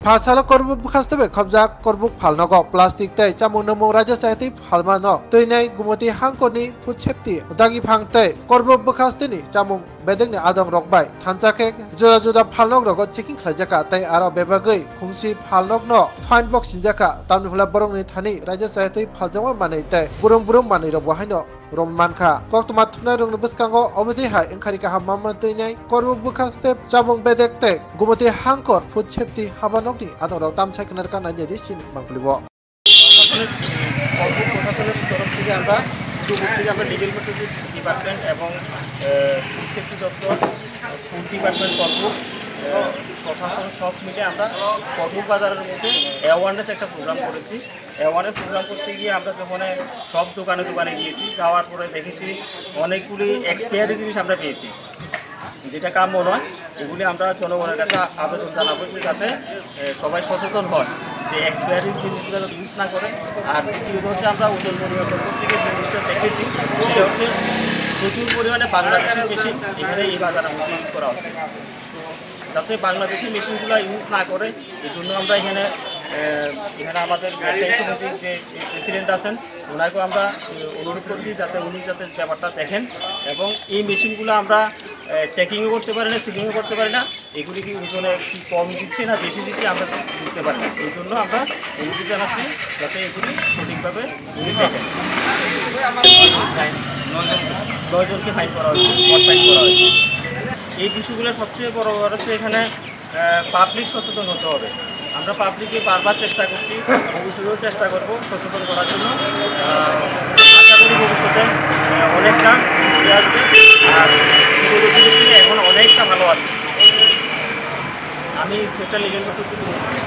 Pasal korbuk bukas tebe khobjak korbuk phalnogo plastic tei chamung namo raja saiti phalmano toinai gumoti hangkoni food safety dagi phangtei korbuk bukas tini chamung bedengni adong rokbai thanchake joda joda phalnok rogo checking khlaijaka tei aro bebagui khungsi phalnok no fine box sinjaka tamni phula borongni thani raja saiti phaljama manei tei burung manei ro bahaino Romanka koktuma thunai rong buskango obodi hai engkhari ka hamma toinai korbuk bukas tei chamung bedek tei gumoti hangkor food safety habanokni adong rok tam saiknar kana jadi sin mangplibo প্রশাসনের তরফ থেকে আমরা legal department এবং food safety দপ্তর food department কর্পোক প্রশাসন সব মিলে আমরা কর্পোক বাজারের মধ্যে অ্যাওয়ারনেস একটা প্রোগ্রাম করেছি। অ্যাওয়ারনেস প্রোগ্রাম করতে গিয়ে আমরা যখন সব দোকানে গিয়েছি, যাওয়ার পরে দেখেছি অনেকগুলি এক্সপায়ারি জিনিস আমরা পেয়েছি, যেটা কাম্য নয়। এগুলি আমরা জনগণের কাছে আবেদন জানাবো যে যাতে সবাই সচেতন হয় যে এক্সপায়ারি জিনিসগুলো ইউজ না করে। আর দ্বিতীয়ত হচ্ছে আমরা ওজন পরিমাণ থেকে যে জিনিসটা দেখেছি সেটা হচ্ছে প্রচুর পরিমাণে বাংলাদেশের মেশিন এখানে এই বাজারের মধ্যে ইউজ করা হচ্ছে। তো যাতে বাংলাদেশি মেশিনগুলো ইউজ না করে এই জন্য আমরা এখানে আমাদের ব্যবসায়ী সমিতির যে প্রেসিডেন্ট আছেন ওনাকেও আমরা অনুরোধ করছি যাতে উনি ব্যাপারটা দেখেন এবং এই মেশিনগুলো আমরা চেকিংও করতে পারি না, সিলিংও করতে পারি না, এগুলি কি ওজনে কি কম দিচ্ছে না বেশি দিচ্ছে আমরা বুঝতে পারি না। এই জন্য আমরা অনুরোধ জানাচ্ছি যাতে এগুলি সঠিকভাবে উনি দেখেন। 9 জনকে ফাইন করা হয়েছে, স্পট ফাইন করা হয়েছে। এই বিষয়গুলো সবচেয়ে বড় হচ্ছে এখানে পাবলিক সচেতন হতে হবে। আমরা পাবলিককে বারবার চেষ্টা করছি, ভবিষ্যতেও চেষ্টা করব সচেতন করার জন্য। আশা করি ভবিষ্যতে অনেকটা আসবে আর এখন অনেকটা ভালো আছে। আমি স্পেশাল লিগেল